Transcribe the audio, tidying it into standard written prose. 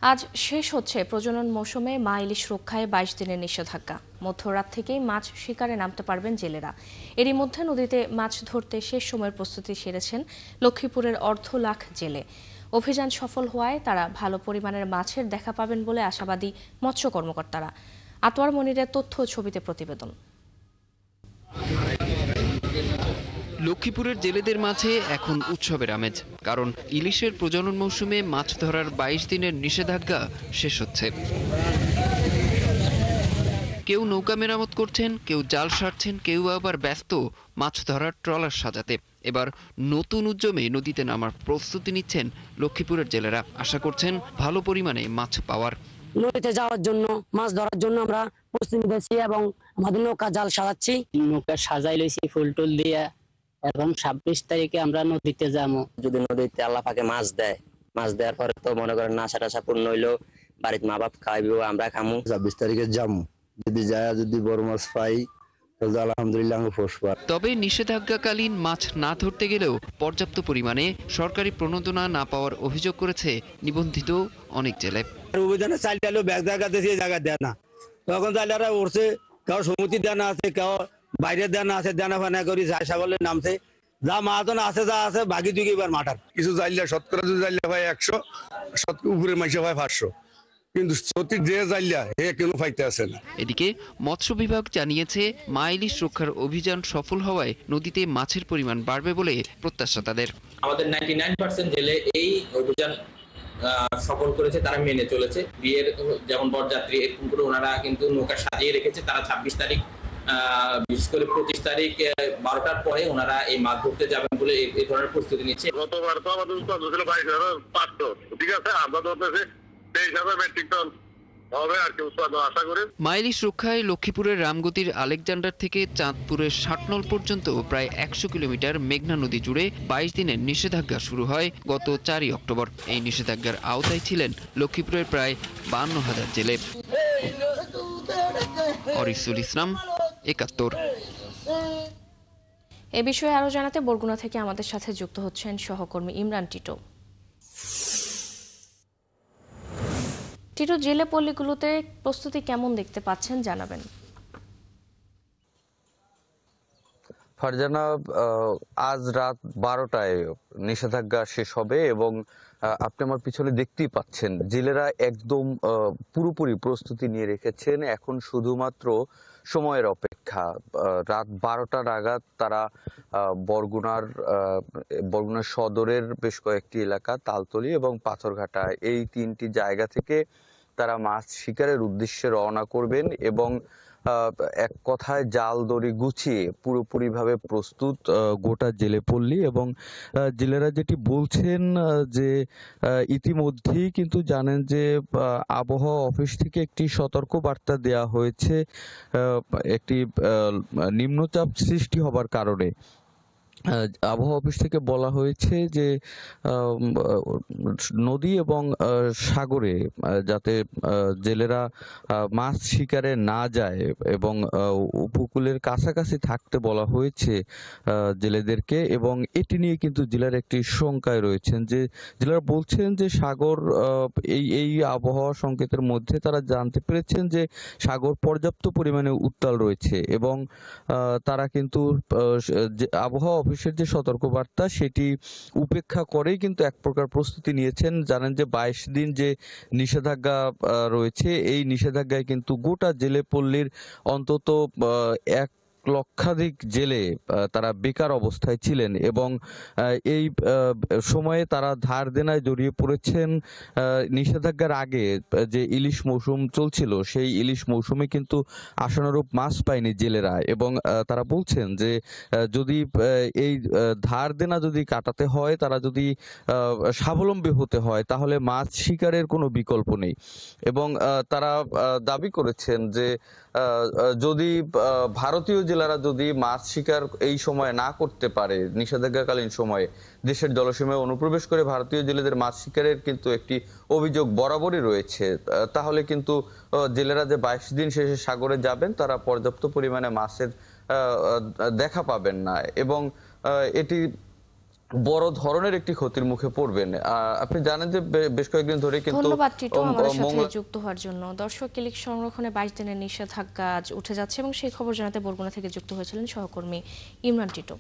আজ শেষ হচ্ছে প্রজনন মৌসুমে মা ইলিশ রক্ষায় ২২ দিনের নিষেধাজ্ঞা। মধ্যরাত থেকেই মাছ শিকারে নামতে পারবেন জেলেরা। এরই মধ্যে নদীতে মাছ ধরতে শেষ সময়ের প্রস্তুতি সেরেছেন লক্ষ্মীপুরের অর্ধ লাখ জেলে। অভিযান সফল হওয়ায় তারা ভালো পরিমাণের মাছের দেখা পাবেন বলে আশাবাদী মৎস্য কর্মকর্তারা। আতোয়ার মনিরের তথ্য ও ছবিতে প্রতিবেদন। লক্ষ্মীপুরের জেলেদের মাঝে এখন উৎসবের আমেজ, কারণ ইলিশের প্রজনন মৌসুমে মাছ ধরার ২২ দিনের নিষেধাজ্ঞা শেষ হচ্ছে। কেউ নৌকা মেরামত করছেন, কেউ জাল সারছেন, কেউ আবার ব্যস্ত মাছ ধরার ট্রলার সাজাতে। এবার নতুন উদ্যমে নদীতে নামার প্রস্তুতি নিচ্ছেন লক্ষ্মীপুরের জেলেরা। আশা করছেন ভালো পরিমাণে মাছ পাওয়ার। নদীতে যাওয়ার জন্য, মাছ ধরার জন্য আমরা প্রস্তুতি নিতেছি এবং আমাদের নৌকা জাল সাজাচ্ছি। নৌকা সাজাই লইছি ফুল টুল দিয়ে। এখন ২৬ তারিখে আমরা নদীতে যাবো। যদি নদীতে আল্লাহ পাকে মাছ দেয়, মাছ দেওয়ার পরে তো মনে করেন নাশা টাশা পূর্ণ হইলো, বাড়িতে মা বাপ খাইবো, আমরা খামু। ২৬ তারিখে যাবো, যদি বড় মাছ পাই আলহামদুলিল্লাহ পুষবার। তবে নিষেধাজ্ঞাকালীন মাছ না ধরতে গেলেও পর্যাপ্ত পরিমাণে সরকারি প্রণোদনা না পাওয়ার অভিযোগ করেছে নিবন্ধিত অনেক জেলে। অভিযানে চাইলেও ব্যাগ জায়গা দিয়ে জায়গা দেয় না, তখন চাইলেরা উঠছে, কেউ সমিতি দেনা আছে, কেউ বাইরে দেনা আছে, দেনা ফানা করি যায় সাগরের নামছে, যা মাহাজন আছে যা আছে বাকি দুই এবার মাঠার কিছু জাইলা শতকরা যদি জাইলা ভাই ১০০, উপরে মাইসে ভাই ৫০০, কিন্তু সত্যি যে জাইলা হে কেন ফাইতে আসে না। এদিকে মৎস্য বিভাগ জানিয়েছে মা ইলিশ রক্ষার অভিযান সফল হওয়ায় নদীতে মাছের পরিমাণ বাড়বে বলে প্রত্যাশা তাদের। আমাদের 99% জেলে এই অভিযান সফল করেছে, তারা মেনে চলেছে। বিয়ের যেমন বরযাত্রী এরকম করে ওনারা কিন্তু নৌকা সাজিয়ে রেখেছে। তারা ২৬ তারিখ, বিশেষ করে ২৫ তারিখ ১২টার পরে ওনারা এই মাছ ধরতে যাবেন বলে এই ধরনের প্রস্তুতি নিচ্ছে। গতবার তো আমাদের উৎপাদন ছিল ২২,৫০০, ঠিক আছে, আমরা ধরতেছি ২৩,০০০ মেট্রিক টন হবে আর কি উৎপাদন আশা করি। মা ইলিশ রক্ষায় লক্ষ্মীপুরের রামগতির আলেকজান্ডার থেকে চাঁদপুরের ষাটনল পর্যন্ত প্রায় ১০০ কিলোমিটার মেঘনা নদী জুড়ে ২২ দিনের নিষেধাজ্ঞা শুরু হয় গত ৪ই অক্টোবর। এই নিষেধাজ্ঞার আওতায় ছিলেন লক্ষ্মীপুরের প্রায় ৫২,০০০ জেলে। অরিসুল ইসলাম, ৭১। এ বিষয়ে আরও জানাতে বরগুনা থেকে আমাদের সাথে যুক্ত হচ্ছেন সহকর্মী ইমরান টিটো। টিটো, জেলে পল্লীগুলোতে প্রস্তুতি কেমন দেখতে পাচ্ছেন জানাবেন। ফারজানা, আজ রাত ১২টায় নিষেধাজ্ঞা শেষ হবে এবং আপনি আমার পিছনে দেখতেই পাচ্ছেন জেলেরা একদম পুরোপুরি প্রস্তুতি নিয়ে রেখেছেন। এখন শুধুমাত্র সময়ের অপেক্ষা। রাত ১২টা নাগাদ তারা বরগুনার সদরের বেশ কয়েকটি এলাকা, তালতলী এবং পাথরঘাটা, এই ৩টি জায়গা থেকে তারা মাছ শিকারের উদ্দেশ্যে রওনা করবেন এবং এক কথায় জাল দড়ি গুছিয়ে পুরোপুরিভাবে প্রস্তুত গোটা জেলেপল্লী। এবং জেলেরা যেটি বলছেন যে ইতিমধ্যেই কিন্তু জানেন যে আবহাওয়া অফিস থেকে একটি সতর্ক বার্তা দেওয়া হয়েছে একটি নিম্নচাপ সৃষ্টি হবার কারণে। আবহাওয়া অফিস থেকে বলা হয়েছে যে নদী এবং সাগরে যাতে জেলেরা মাছ শিকারে না যায় এবং উপকূলের কাছাকাছি থাকতে বলা হয়েছে জেলেদেরকে। এবং এটি নিয়ে কিন্তু জেলার একটি শঙ্কায় রয়েছেন, যে জেলারা বলছেন যে সাগর এই আবহাওয়া সংকেতের মধ্যে তারা জানতে পেরেছেন যে সাগর পর্যাপ্ত পরিমাণে উত্তাল রয়েছে এবং তারা কিন্তু আবহাওয়া অফিসের যে সতর্কবার্তা সেটি উপেক্ষা করেই কিন্তু এক প্রকার প্রস্তুতি নিয়েছেন। জানেন যে ২২ দিন যে নিষেধাজ্ঞা রয়েছে, এই নিষেধাজ্ঞায় কিন্তু গোটা জেলে পল্লীর অন্তত ১ লক্ষাধিক জেলে তারা বেকার অবস্থায় ছিলেন এবং এই সময়ে তারা ধার দেনায় জড়িয়ে পড়েছেন। নিষেধাজ্ঞার আগে যে ইলিশ মৌসুম চলছিল, সেই ইলিশ মৌসুমে কিন্তু আশানুরূপ মাছ পায়নি জেলেরা এবং তারা বলছেন যে যদি এই ধার দেনা যদি কাটাতে হয়, তারা যদি স্বাবলম্বী হতে হয়, তাহলে মাছ শিকারের কোনো বিকল্প নেই। এবং তারা দাবি করেছেন যে যদি ভারতীয় জেলেরা যদি মাছ শিকার এই সময় না করতে পারে, নিষেধাজ্ঞাকালীন সময়ে দেশের জলসীমায় অনুপ্রবেশ করে ভারতীয় জেলেদের মাছ শিকারের কিন্তু একটি অভিযোগ বরাবরই রয়েছে, তাহলে কিন্তু জেলেরা যে ২২ দিন শেষে সাগরে যাবেন তারা পর্যাপ্ত পরিমাণে মাছের দেখা পাবেন না। এবং এটি বড় ধরনের একটি ক্ষতির মুখে পড়বেন। আপনি জানেন যে বেশ কয়েকদিন ধরে কিন্তু ধন্যবাদ টিটো আমাদের সাথে যুক্ত হওয়ার জন্য। দর্শক, ইলিশ সংরক্ষণে 22 দিনের নিষেধাজ্ঞা আজ উঠে যাচ্ছে এবং সেই খবর জানাতে বরগুনা থেকে যুক্ত হয়েছিলেন সহকর্মী ইমরান টিটো।